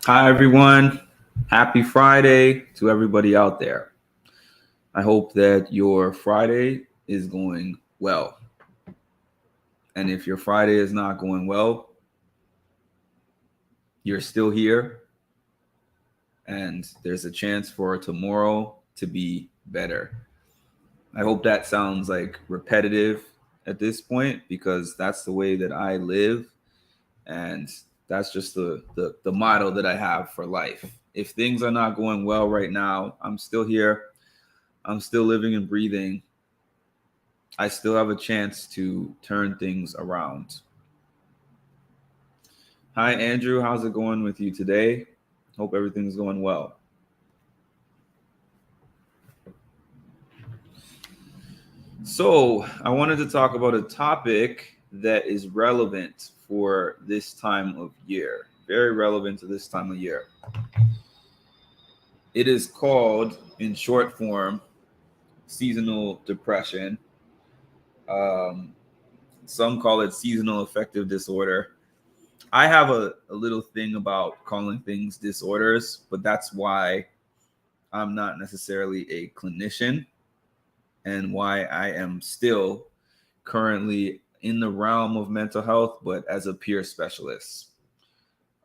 Hi, everyone. Happy Friday to everybody out there. I hope that your Friday is going well. And if your Friday is not going well, you're still here, and there's a chance for tomorrow to be better. I hope that sounds like repetitive at this point because that's the way that I live. And that's just the motto that I have for life. If things are not going well right now, I'm still here. I'm still living and breathing. I still have a chance to turn things around. Hi, Andrew. How's it going with you today? Hope everything's going well. So, I wanted to talk about a topic that is relevant for this time of year. Very relevant to this time of year. It is called, in short form, seasonal depression. Um, some call it seasonal affective disorder. I have a little thing about calling things disorders, but that's why I'm not necessarily a clinician and why I am still currently in the realm of mental health, but as a peer specialist.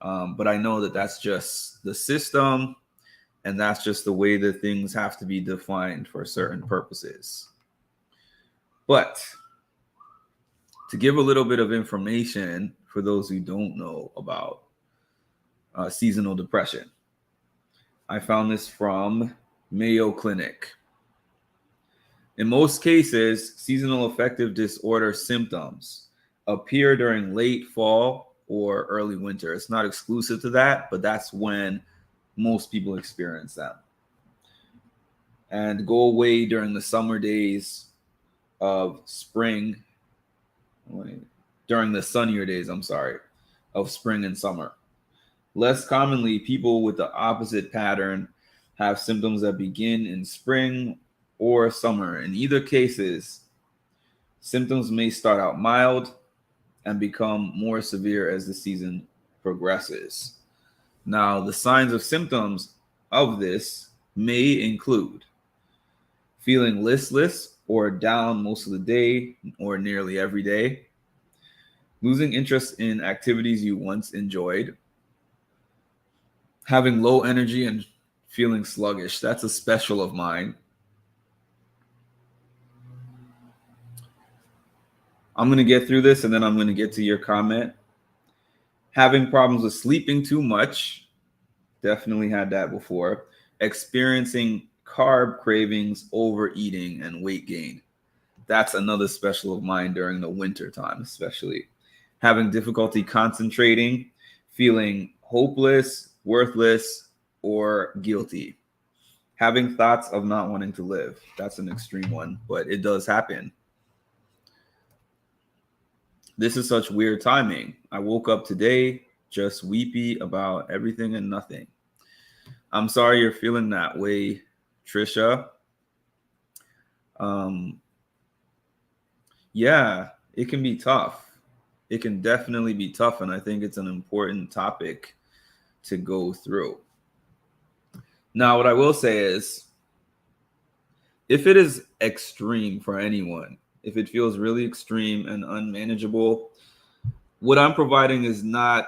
But I know that that's just the system and that's just the way that things have to be defined for certain purposes. But to give a little bit of information for those who don't know about seasonal depression, I found this from Mayo Clinic. In most cases, seasonal affective disorder symptoms appear during late fall or early winter. It's not exclusive to that, but that's when most people experience them. And go away during the summer days of spring, during the sunnier days, I'm sorry, of spring and summer. Less commonly, people with the opposite pattern have symptoms that begin in spring or summer. In either cases, symptoms may start out mild and become more severe as the season progresses. Now, the signs of symptoms of this may include feeling listless or down most of the day or nearly every day, losing interest in activities you once enjoyed, having low energy and feeling sluggish. That's a special of mine. I'm going to get through this and then I'm going to get to your comment. Having problems with sleeping too much. Definitely had that before. Experiencing carb cravings, overeating, and weight gain. That's another special of mine during the winter time, especially. Having difficulty concentrating, feeling hopeless, worthless, or guilty. Having thoughts of not wanting to live. That's an extreme one, but it does happen. This is such weird timing. I woke up today just weepy about everything and nothing. I'm sorry you're feeling that way, Trisha. Um, yeah, it can be tough. It can definitely be tough, and I think it's an important topic to go through. Now, what I will say is, if it is extreme for anyone, if it feels really extreme and unmanageable, what I'm providing is not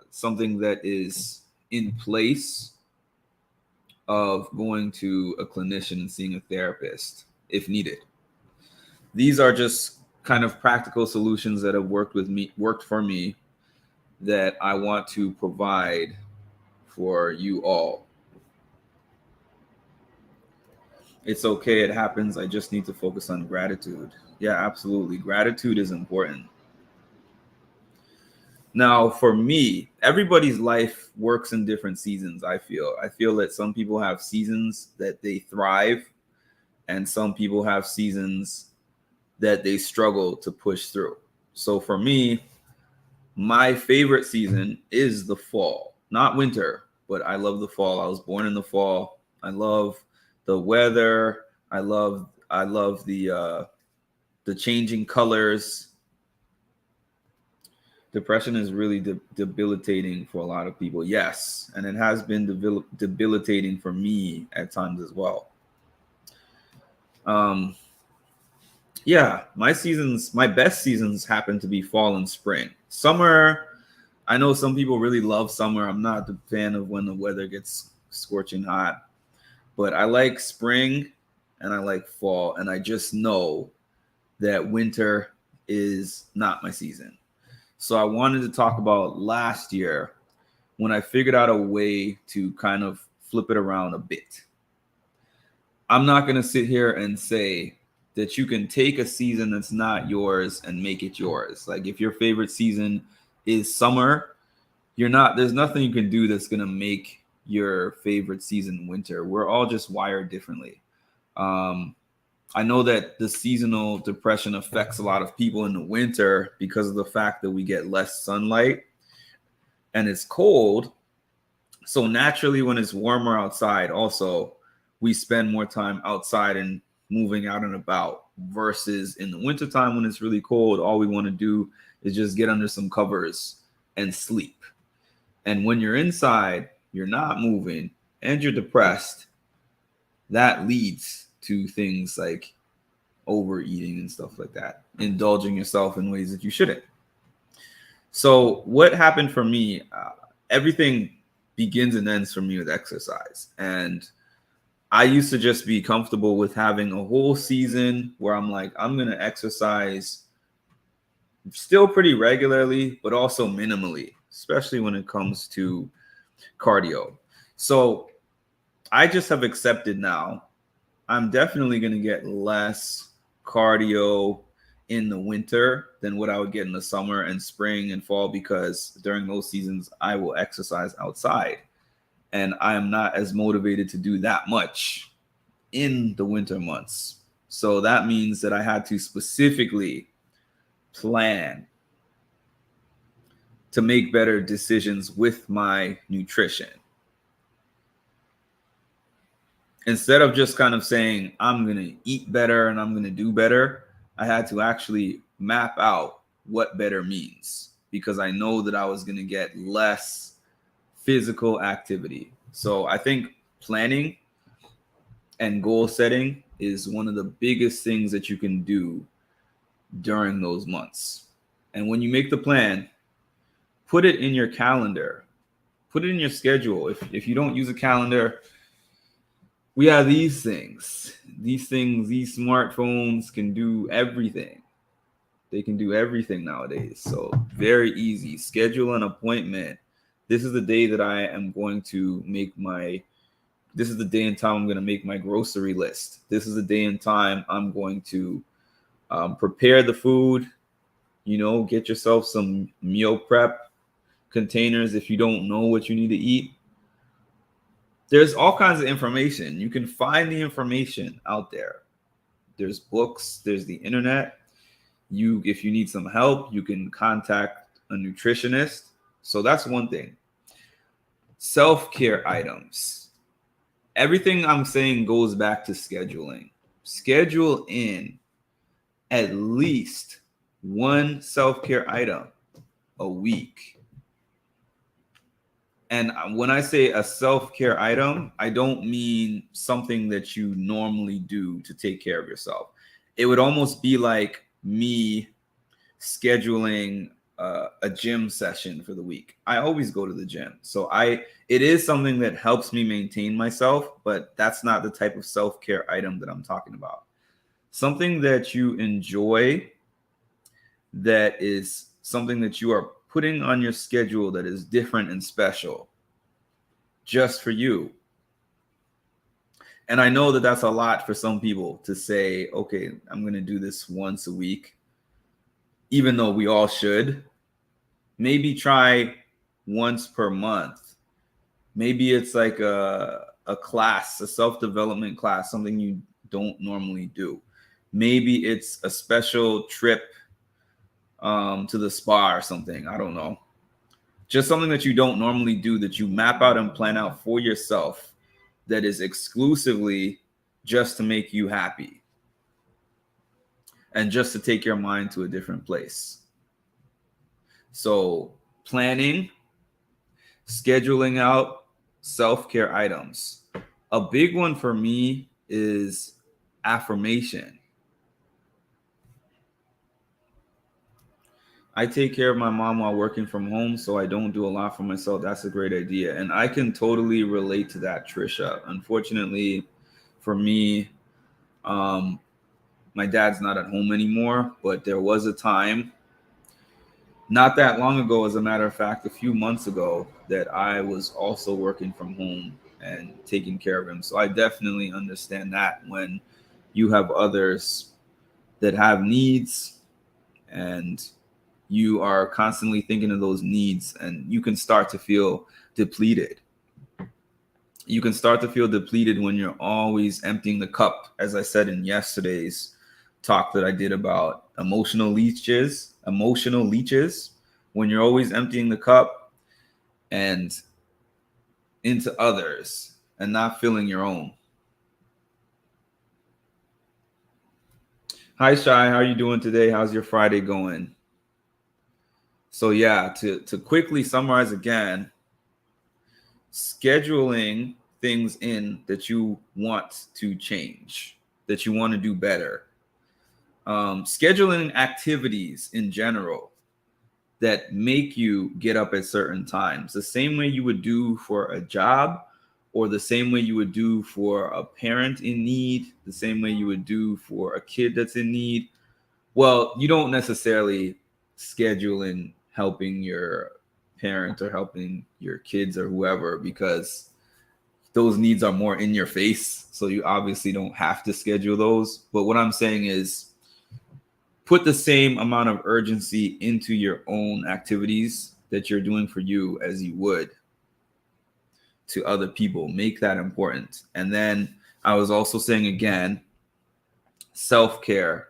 something that is in place of going to a clinician and seeing a therapist if needed. These are just kind of practical solutions that have worked for me that I want to provide for you all. It's okay, it happens. I just need to focus on gratitude. Yeah, absolutely. Gratitude is important. Now, for me, everybody's life works in different seasons, I feel that some people have seasons that they thrive and some people have seasons that they struggle to push through. So for me, my favorite season is the fall, not winter, but I love the fall. I was born in the fall. I love the weather. I love the changing colors. depression is really debilitating for a lot of people. Yes, and it has been debilitating for me at times as well. Yeah, my best seasons happen to be fall and spring. Summer, I know some people really love summer. I'm not a fan of when the weather gets scorching hot, but I like spring and I like fall, and I just know that winter is not my season. So I wanted to talk about last year when I figured out a way to kind of flip it around a bit. I'm not going to sit here and say that you can take a season that's not yours and make it yours. Like if your favorite season is summer, there's nothing you can do that's going to make your favorite season winter. We're all just wired differently. I know that the seasonal depression affects a lot of people in the winter because of the fact that we get less sunlight and it's cold. So naturally, when it's warmer outside, also, we spend more time outside and moving out and about versus in the wintertime when it's really cold, all we want to do is just get under some covers and sleep. And when you're inside, you're not moving and you're depressed. That leads to things like overeating and stuff like that, indulging yourself in ways that you shouldn't. So what happened for me, everything begins and ends for me with exercise. And I used to just be comfortable with having a whole season where I'm like, I'm going to exercise still pretty regularly, but also minimally, especially when it comes to cardio. So I just have accepted now I'm definitely going to get less cardio in the winter than what I would get in the summer and spring and fall, because during those seasons I will exercise outside and I am not as motivated to do that much in the winter months. So that means that I had to specifically plan to make better decisions with my nutrition. Instead of just kind of saying, I'm going to eat better and I'm going to do better, I had to actually map out what better means, because I know that I was going to get less physical activity. So I think planning and goal setting is one of the biggest things that you can do during those months. And when you make the plan, put it in your calendar, put it in your schedule. If you don't use a calendar, we have these things. These smartphones can do everything. They can do everything nowadays. So very easy. Schedule an appointment. This is the day that I am going to this is the day and time I'm going to make my grocery list. This is the day and time I'm going to prepare the food. Get yourself some meal prep containers if you don't know what you need to eat. There's all kinds of information. You can find the information out there. There's books, there's the internet. If you need some help, you can contact a nutritionist. So that's one thing. Self-care items. Everything I'm saying goes back to scheduling. Schedule in at least one self-care item a week. And when I say a self-care item, I don't mean something that you normally do to take care of yourself. It would almost be like me scheduling a gym session for the week. I always go to the gym. So it is something that helps me maintain myself, but that's not the type of self-care item that I'm talking about. Something that you enjoy, that is something that you are putting on your schedule that is different and special just for you. And I know that that's a lot for some people to say, okay, I'm going to do this once a week, even though we all should. Maybe try once per month. Maybe it's like a class, a self-development class, something you don't normally do. Maybe it's a special trip to the spa or something. I don't know. Just something that you don't normally do, that you map out and plan out for yourself, that is exclusively just to make you happy and just to take your mind to a different place. So planning, scheduling out self-care items. A big one for me is affirmation. I take care of my mom while working from home, so I don't do a lot for myself. That's a great idea. And I can totally relate to that, Trisha. Unfortunately, for me, um, my dad's not at home anymore, but there was a time, not that long ago, as a matter of fact, a few months ago, that I was also working from home and taking care of him. So I definitely understand that when you have others that have needs and you are constantly thinking of those needs, and you can start to feel depleted. You can start to feel depleted when you're always emptying the cup, as I said in yesterday's talk that I did about emotional leeches, when you're always emptying the cup and into others and not filling your own. Hi Shai, how are you doing today? How's your Friday going? So yeah, to quickly summarize again, scheduling things in that you want to change, that you want to do better. Scheduling activities in general that make you get up at certain times, the same way you would do for a job, or the same way you would do for a parent in need, the same way you would do for a kid that's in need. Well, you don't necessarily schedule in helping your parent or helping your kids or whoever, because those needs are more in your face. So you obviously don't have to schedule those. But what I'm saying is put the same amount of urgency into your own activities that you're doing for you as you would to other people. Make that important. And then I was also saying again, self-care.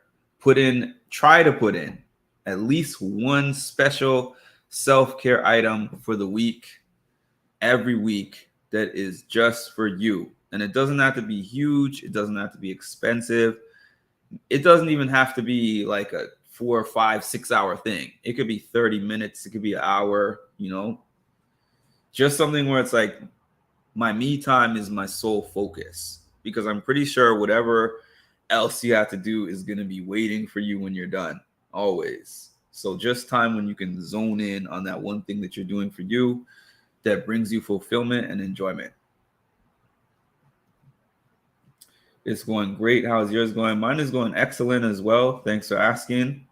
Try to put in at least one special self-care item for the week, every week, that is just for you. And it doesn't have to be huge. It doesn't have to be expensive. It doesn't even have to be like a 4, 5, 6 hour thing. It could be 30 minutes. It could be an hour, just something where it's like my me time is my sole focus, because I'm pretty sure whatever else you have to do is going to be waiting for you when you're done, always. So just time when you can zone in on that one thing that you're doing for you that brings you fulfillment and enjoyment. It's going great. How's yours going? Mine is going excellent as well. Thanks for asking.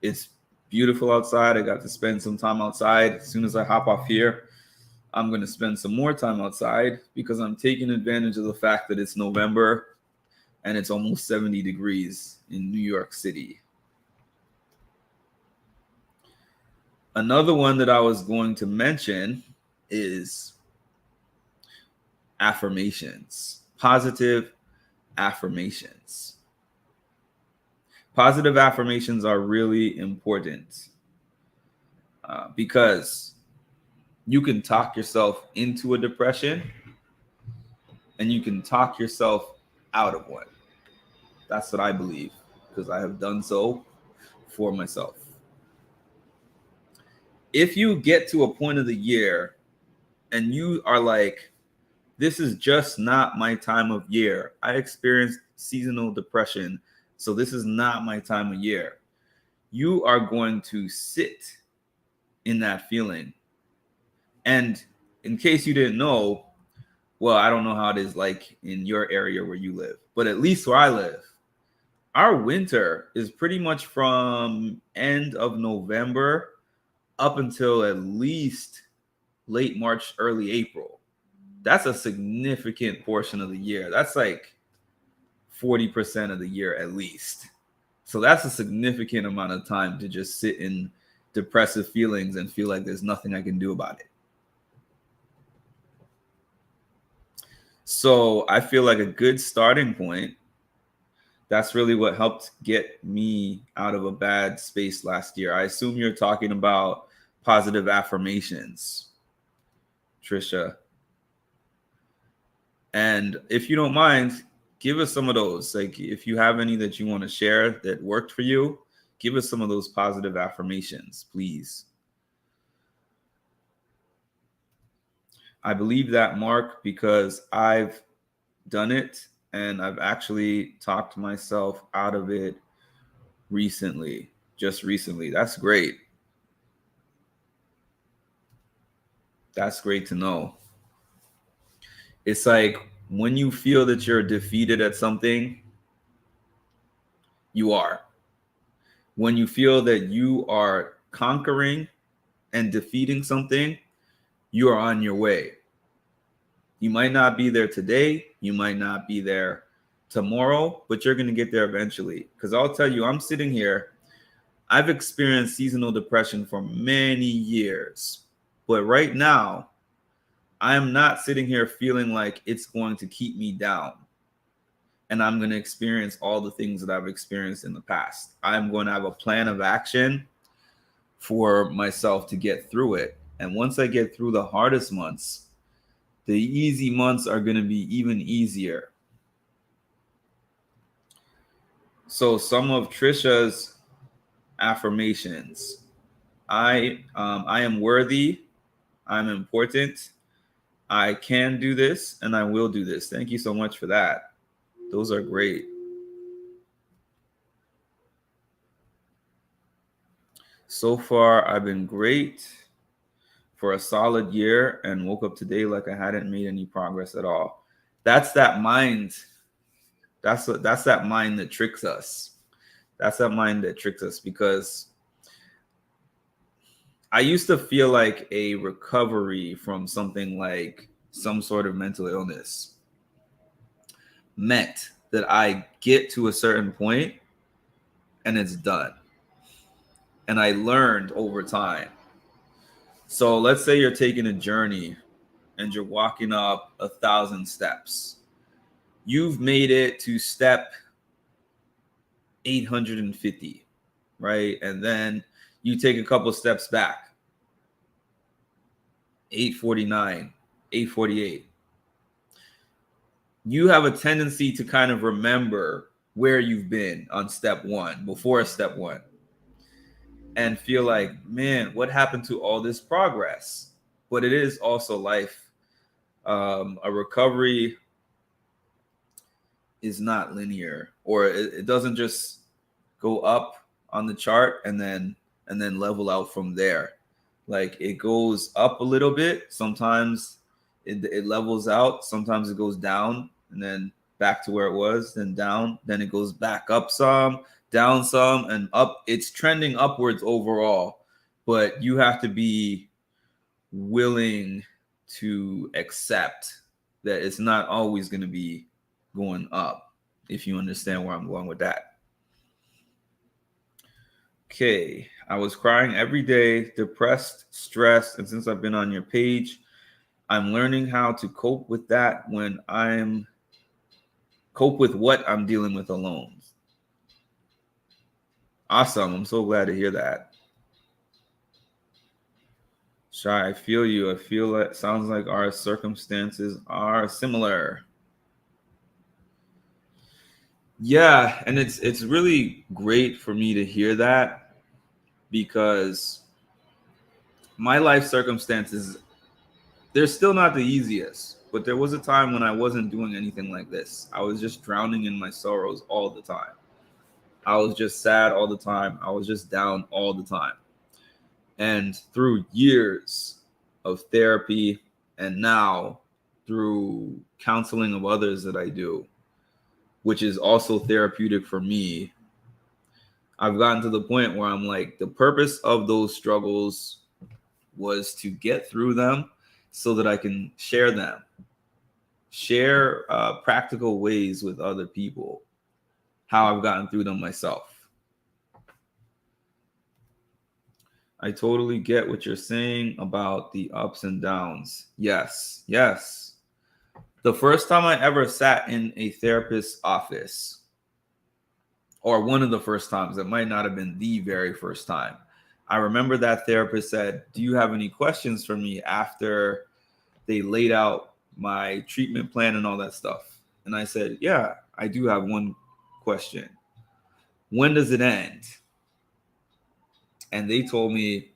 It's beautiful outside. I got to spend some time outside. As soon as I hop off here, I'm going to spend some more time outside because I'm taking advantage of the fact that it's November and it's almost 70 degrees in New York City. Another one that I was going to mention is affirmations, positive affirmations. Positive affirmations are really important because you can talk yourself into a depression and you can talk yourself out of one. That's what I believe, because I have done so for myself. If you get to a point of the year and you are like, this is just not my time of year. I experienced seasonal depression, so this is not my time of year. You are going to sit in that feeling. And in case you didn't know, well, I don't know how it is like in your area where you live, but at least where I live, our winter is pretty much from end of November up until at least late March, early April. That's a significant portion of the year. That's like 40% of the year at least. So that's a significant amount of time to just sit in depressive feelings and feel like there's nothing I can do about it. So I feel like a good starting point, that's really what helped get me out of a bad space last year. I assume you're talking about positive affirmations, Trisha. And if you don't mind, give us some of those. Like if you have any that you want to share that worked for you, Give us some of those positive affirmations, please. I believe that, Mark, because I've done it and I've actually talked myself out of it recently, just recently. That's great. That's great to know. It's like when you feel that you're defeated at something, you are. When you feel that you are conquering and defeating something, you are on your way. You might not be there today, you might not be there tomorrow, but you're going to get there eventually. Because I'll tell you, I'm sitting here, I've experienced seasonal depression for many years, but right now, I am not sitting here feeling like it's going to keep me down and I'm going to experience all the things that I've experienced in the past. I'm going to have a plan of action for myself to get through it. And once I get through the hardest months, the easy months are going to be even easier. So some of Trisha's affirmations. I am worthy. I'm important. I can do this and I will do this. Thank you so much for that. Those are great. So far, I've been great for a solid year and woke up today like I hadn't made any progress at all. That's that mind. That's that mind that tricks us. That's that mind that tricks us, because I used to feel like a recovery from something like some sort of mental illness meant that I get to a certain point and it's done. And I learned over time. So let's say you're taking a journey and you're walking up 1,000 steps. You've made it to step 850, right? And then you take a couple steps back. 849, 848. You have a tendency to kind of remember where you've been on step one, before step one, and feel like, man, what happened to all this progress? But it is also life. A recovery is not linear, or it doesn't just go up on the chart and then level out from there. Like, it goes up a little bit. Sometimes it levels out. Sometimes it goes down and then back to where it was, then down. Then it goes back up some, down some, and up. It's trending upwards overall, but you have to be willing to accept that it's not always going to be going up, if you understand where I'm going with that. Okay, I was crying every day, depressed, stressed, and since I've been on your page, I'm learning how to cope with that when cope with what I'm dealing with alone. Awesome. I'm so glad to hear that. Shy, I feel you. I feel it sounds like our circumstances are similar. Yeah, and it's really great for me to hear that, because my life circumstances, they're still not the easiest, but there was a time when I wasn't doing anything like this. I was just drowning in my sorrows all the time. I was just sad all the time. I was just down all the time. And through years of therapy, and now through counseling of others that I do, which is also therapeutic for me, I've gotten to the point where I'm like, the purpose of those struggles was to get through them so that I can share them, share practical ways with other people, how I've gotten through them myself. I totally get what you're saying about the ups and downs. Yes, yes. The first time I ever sat in a therapist's office, or one of the first times, it might not have been the very first time, I remember that therapist said, "Do you have any questions for me?" after they laid out my treatment plan and all that stuff. And I said, "Yeah, I do have one question. When does it end?" And they told me,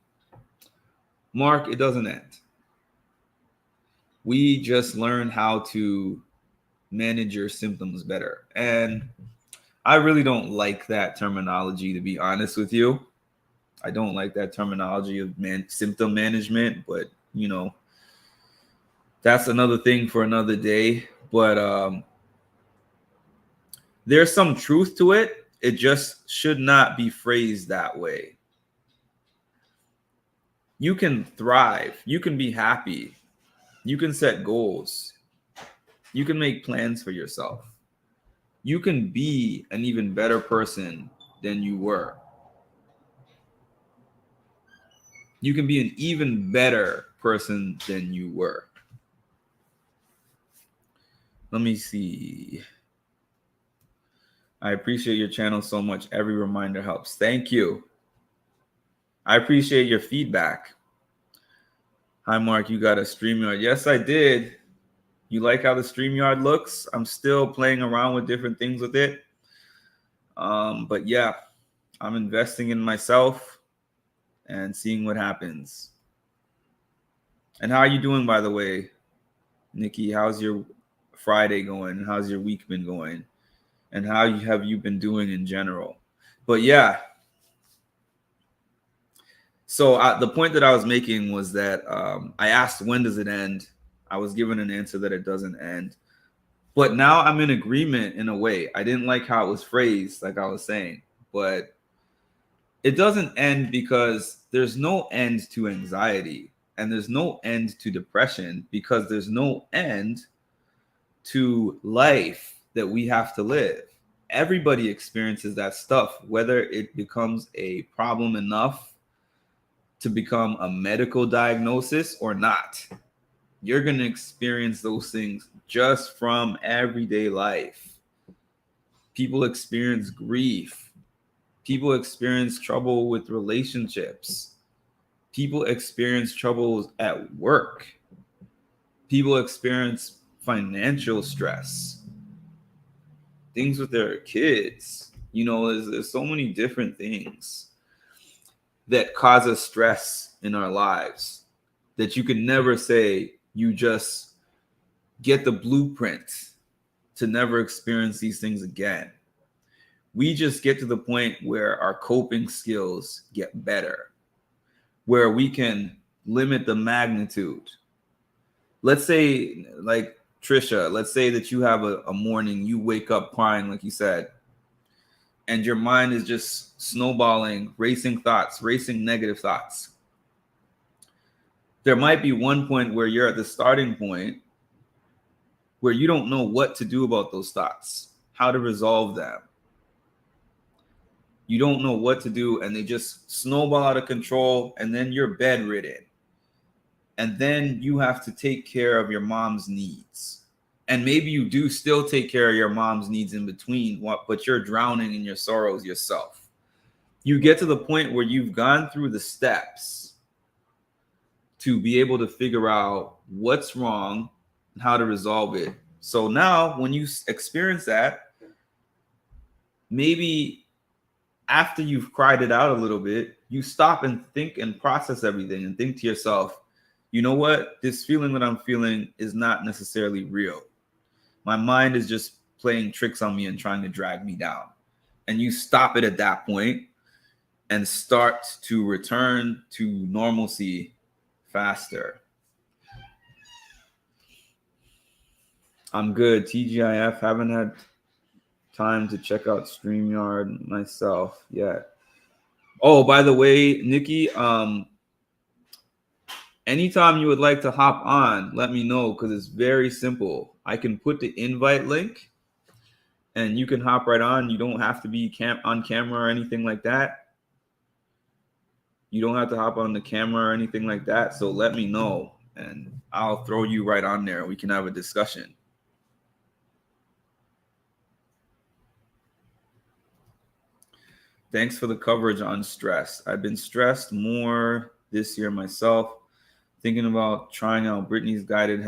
Mark, it doesn't end. We just learn how to manage your symptoms better. And I really don't like that terminology, to be honest with you. I don't like that terminology of symptom management, but that's another thing for another day. But there's some truth to it. It just should not be phrased that way. You can thrive. You can be happy. You can set goals. You can make plans for yourself. You can be an even better person than you were. You can be an even better person than you were. Let me see. I appreciate your channel so much. Every reminder helps. Thank you. I appreciate your feedback. Hi, Mark. You got a StreamYard. Yes, I did. You like how the StreamYard looks? I'm still playing around with different things with it. But yeah, I'm investing in myself and seeing what happens. And how are you doing, by the way, Nikki? How's your Friday going? How's your week been going? And how have you been doing in general? But yeah. So the point that I was making was that I asked, when does it end? I was given an answer that it doesn't end. But now I'm in agreement in a way. I didn't like how it was phrased, like I was saying. But it doesn't end because there's no end to anxiety. And there's no end to depression because there's no end to life that we have to live. Everybody experiences that stuff, whether it becomes a problem enough to become a medical diagnosis or not. You're going to experience those things just from everyday life. People experience grief. People experience trouble with relationships. People experience troubles at work. People experience financial stress. Things with their kids. There's so many different things that cause us stress in our lives that you can never say you just get the blueprint to never experience these things again. We just get to the point where our coping skills get better, where we can limit the magnitude. Let's say, like Trisha, let's say that you have a morning, you wake up crying, like you said, and your mind is just snowballing, racing thoughts, racing negative thoughts. There might be one point where you're at the starting point where you don't know what to do about those thoughts, how to resolve them. You don't know what to do, and they just snowball out of control, and then you're bedridden. And then you have to take care of your mom's needs. And maybe you do still take care of your mom's needs in between, but you're drowning in your sorrows yourself. You get to the point where you've gone through the steps to be able to figure out what's wrong and how to resolve it. So now when you experience that, maybe after you've cried it out a little bit, you stop and think and process everything and think to yourself, you know what? This feeling that I'm feeling is not necessarily real. My mind is just playing tricks on me and trying to drag me down. And you stop it at that point and start to return to normalcy faster. I'm good. TGIF, haven't had time to check out StreamYard myself yet. Oh, by the way, Nikki, anytime you would like to hop on, let me know, because it's very simple. I can put the invite link and you can hop right on. You don't have to be on camera or anything like that. You don't have to hop on the camera or anything like that. So let me know and I'll throw you right on there. We can have a discussion. Thanks for the coverage on stress. I've been stressed more this year myself, thinking about trying out Brittany's guided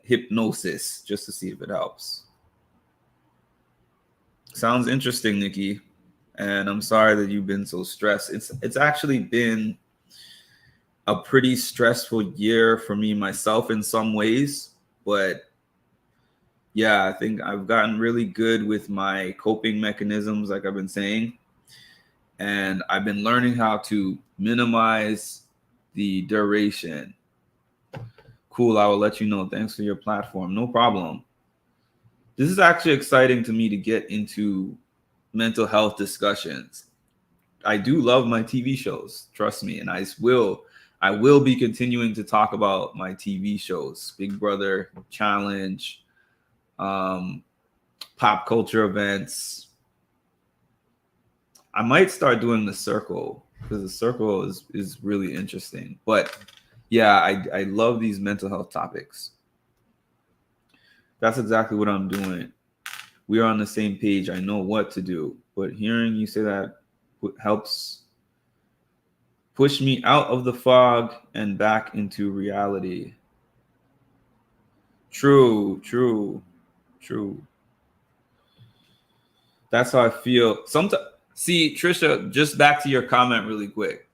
hypnosis just to see if it helps. Sounds interesting, Nikki. and I'm sorry that you've been so stressed. It's actually been a pretty stressful year for me myself in some ways, but yeah, I think I've gotten really good with my coping mechanisms, like I've been saying, and I've been learning how to minimize the duration. Cool, I will let you know. Thanks for your platform. No problem. This is actually exciting to me to get into mental health discussions. I do love my TV shows, trust me, and I will be continuing to talk about my TV shows, Big Brother, Challenge, pop culture events. I might start doing The Circle because The Circle is really interesting. But yeah, I love these mental health topics. That's exactly what I'm doing. We are on the same page. I know what to do. But hearing you say that helps push me out of the fog and back into reality. True. That's how I feel. Sometimes, see, Trisha, just back to your comment really quick.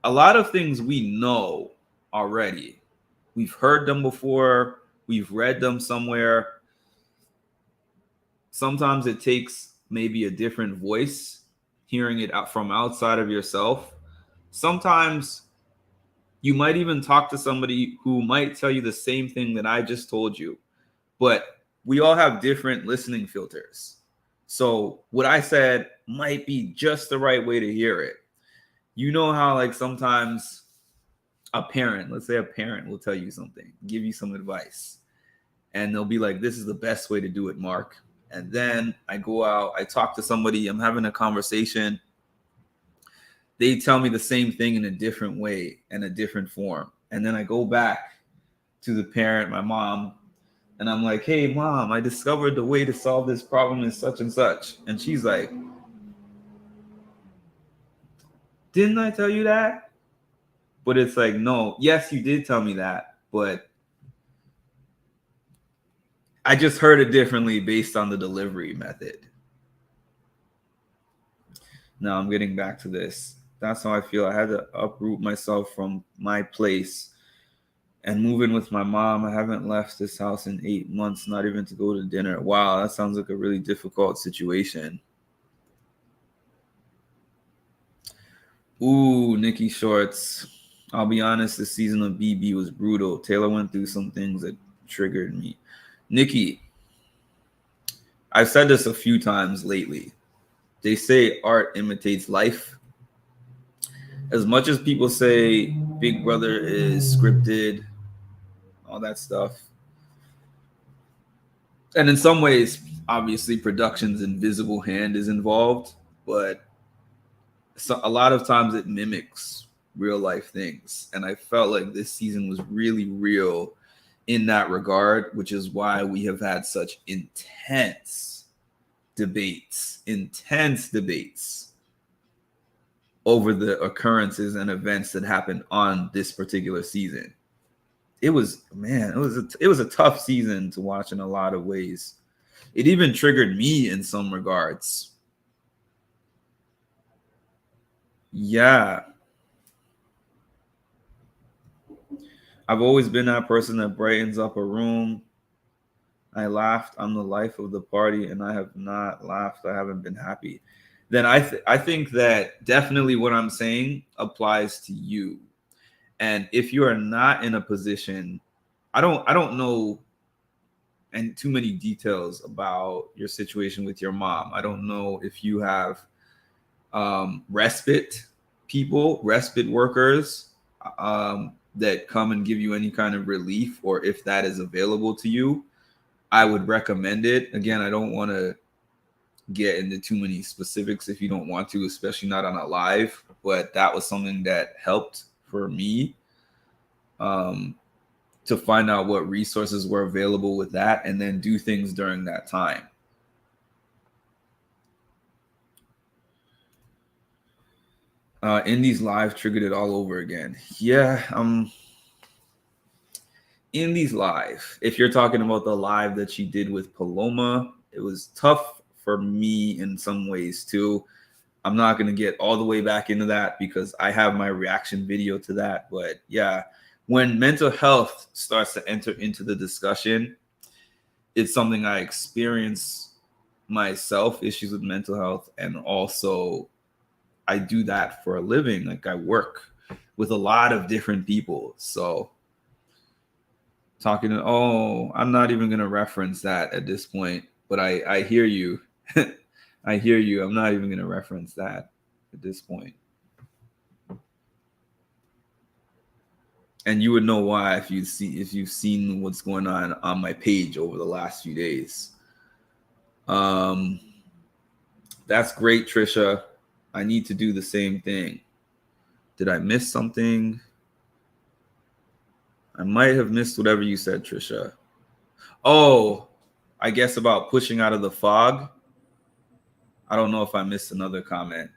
A lot of things we know already. We've heard them before. We've read them somewhere. Sometimes it takes maybe a different voice, hearing it out from outside of yourself. Sometimes you might even talk to somebody who might tell you the same thing that I just told you, but we all have different listening filters. So what I said might be just the right way to hear it. You know how like sometimes let's say a parent will tell you something, give you some advice, and they'll be like, this is the best way to do it, Mark. And then I go out, I talk to somebody, I'm having a conversation. They tell me the same thing in a different way and a different form. And then I go back to the parent, my mom, and I'm like, hey, Mom, I discovered the way to solve this problem is such and such. And she's like, didn't I tell you that? But it's like, no, yes, you did tell me that, but I just heard it differently based on the delivery method. Now I'm getting back to this. That's how I feel. I had to uproot myself from my place and move in with my mom. I haven't left this house in 8 months, not even to go to dinner. Wow, that sounds like a really difficult situation. Ooh, Nikki Shorts. I'll be honest, this season of BB was brutal. Taylor went through some things that triggered me. Nikki, I've said this a few times lately. They say art imitates life. As much as people say Big Brother is scripted, all that stuff. And in some ways, obviously, production's invisible hand is involved, but a lot of times it mimics real life things. And I felt like this season was really real in that regard, which is why we have had such intense debates over the occurrences and events that happened on this particular season. It was a tough season to watch in a lot of ways. It even triggered me in some regards. Yeah. I've always been that person that brightens up a room. I laughed. I'm the life of the party, and I have not laughed. I haven't been happy. Then I think that definitely what I'm saying applies to you. And if you are not in a position, I don't know and too many details about your situation with your mom. I don't know if you have respite workers that come and give you any kind of relief, or if that is available to you. I would recommend it. Again, I don't want to get into too many specifics if you don't want to, especially not on a live, but that was something that helped for me to find out what resources were available with that and then do things during that time. Indy's live triggered it all over again. Yeah, Indy's live. If you're talking about the live that she did with Paloma, it was tough for me in some ways too. I'm not going to get all the way back into that because I have my reaction video to that. But yeah, when mental health starts to enter into the discussion, it's something I experience myself, issues with mental health. And also, I do that for a living. Like, I work with a lot of different people. So, I'm not even going to reference that at this point, but I hear you. I hear you. I'm not even going to reference that at this point. And you would know why if you've seen what's going on my page over the last few days. That's great, Trisha. I need to do the same thing. Did I miss something? I might have missed whatever you said, Trisha. Oh, I guess about pushing out of the fog. I don't know if I missed another comment.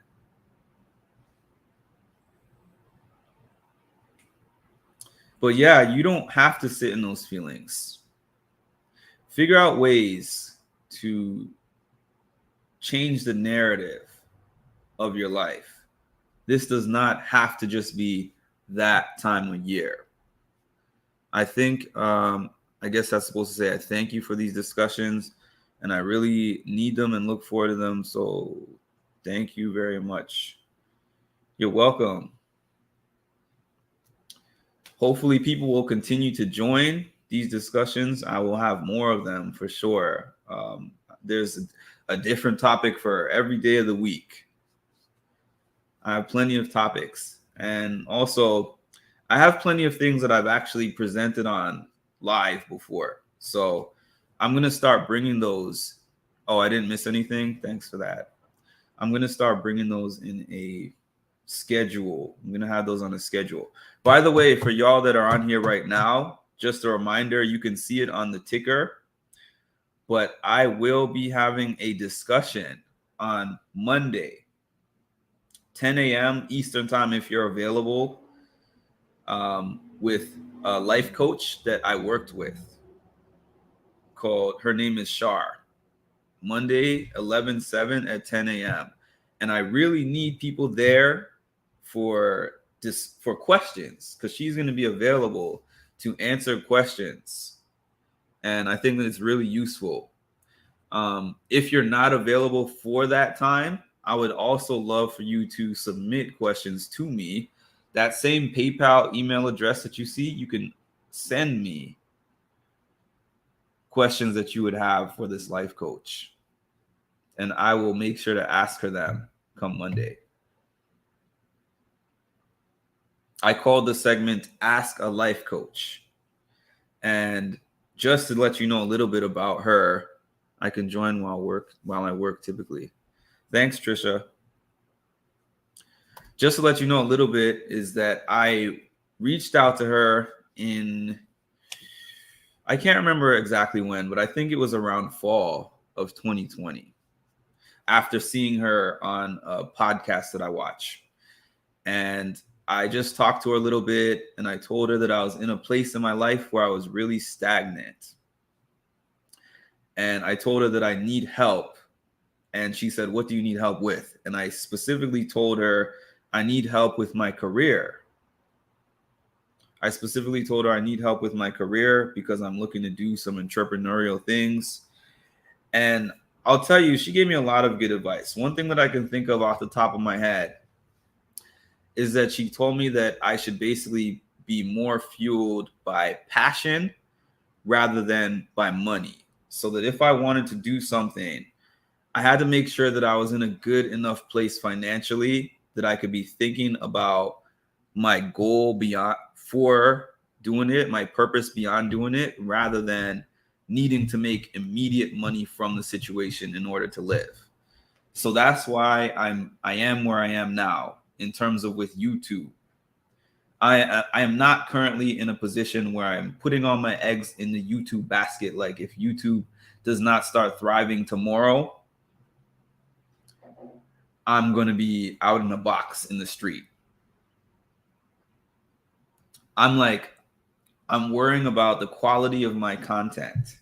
But yeah, you don't have to sit in those feelings. Figure out ways to change the narrative of your life. This does not have to just be that time of year. I think, I guess that's supposed to say I thank you for these discussions, and I really need them and look forward to them. So thank you very much. You're welcome. Hopefully people will continue to join these discussions. I will have more of them for sure. There's a different topic for every day of the week. I have plenty of topics. And also, I have plenty of things that I've actually presented on live before. So I'm going to start bringing those. Oh, I didn't miss anything? Thanks for that. I'm going to start bringing those in a schedule. I'm going to have those on a schedule. By the way, for y'all that are on here right now, just a reminder, you can see it on the ticker, but I will be having a discussion on Monday, 10 a.m. Eastern time, if you're available, with a life coach that I worked with her name is Shar. Monday, 11/7 at 10 a.m. And I really need people there for questions, because she's going to be available to answer questions. And I think that it's really useful. If you're not available for that time, I would also love for you to submit questions to me. That same PayPal email address that you see, you can send me questions that you would have for this life coach. And I will make sure to ask her them come Monday. I called the segment Ask a Life Coach. And just to let you know a little bit about her, I can join while I work typically. Thanks, Trisha. Just to let you know a little bit is that I reached out to her I can't remember exactly when, but I think it was around fall of 2020, after seeing her on a podcast that I watch. And I just talked to her a little bit, and I told her that I was in a place in my life where I was really stagnant. And I told her that I need help. And she said, "What do you need help with?" And I specifically told her I need help with my career. I specifically told her I need help with my career because I'm looking to do some entrepreneurial things. And I'll tell you, she gave me a lot of good advice. One thing that I can think of off the top of my head is that she told me that I should basically be more fueled by passion rather than by money. So that if I wanted to do something, I had to make sure that I was in a good enough place financially that I could be thinking about my goal beyond for doing it, my purpose beyond doing it, rather than needing to make immediate money from the situation in order to live. So that's why I am where I am now in terms of with YouTube. I am not currently in a position where I'm putting all my eggs in the YouTube basket. Like, if YouTube does not start thriving tomorrow, I'm going to be out in a box in the street. I'm worrying about the quality of my content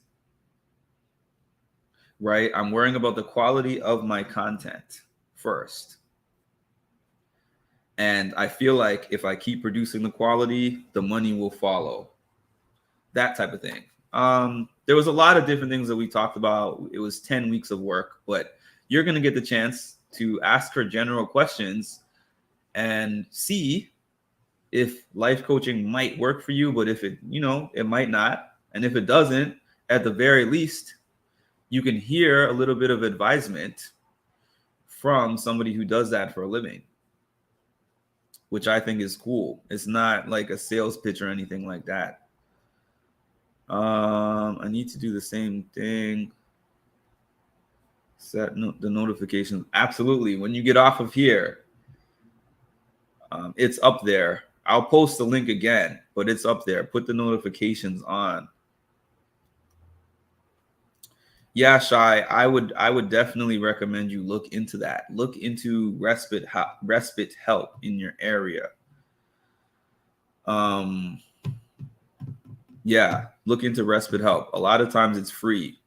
right? I'm worrying about the quality of my content first. And I feel like if I keep producing the quality, the money will follow. That type of thing. There was a lot of different things that we talked about. It was 10 weeks of work, but you're going to get the chance to ask her general questions and see if life coaching might work for you, but if it, it might not. And if it doesn't, at the very least, you can hear a little bit of advisement from somebody who does that for a living, which I think is cool. It's not like a sales pitch or anything like that. I need to do the same thing. Set the notifications. Absolutely. When you get off of here, it's up there. I'll post the link again, but it's up there. Put the notifications on. Yeah, Shy, I would definitely recommend you look into that. Look into respite help in your area. Yeah, look into respite help. A lot of times it's free.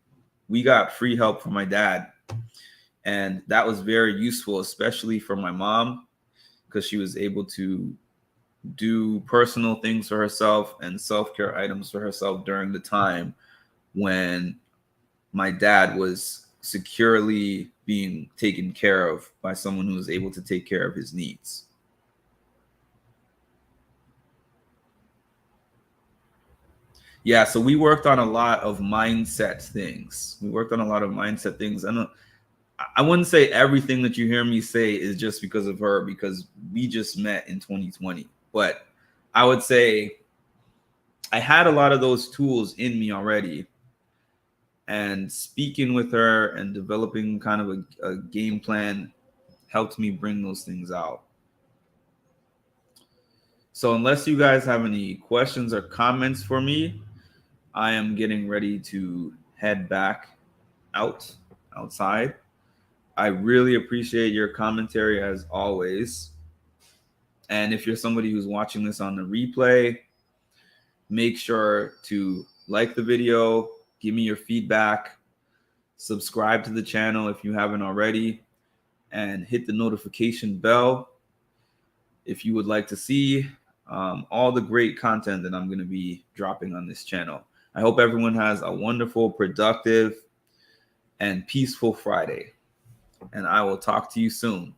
We got free help from my dad, and that was very useful, especially for my mom, because she was able to do personal things for herself and self-care items for herself during the time when my dad was securely being taken care of by someone who was able to take care of his needs. Yeah, so we worked on a lot of mindset things. And I wouldn't say everything that you hear me say is just because of her, because we just met in 2020. But I would say I had a lot of those tools in me already. And speaking with her and developing kind of a game plan helped me bring those things out. So unless you guys have any questions or comments for me, I am getting ready to head back outside. I really appreciate your commentary as always. And if you're somebody who's watching this on the replay, make sure to like the video, give me your feedback, subscribe to the channel if you haven't already, and hit the notification bell if you would like to see all the great content that I'm going to be dropping on this channel. I hope everyone has a wonderful, productive, and peaceful Friday. And I will talk to you soon.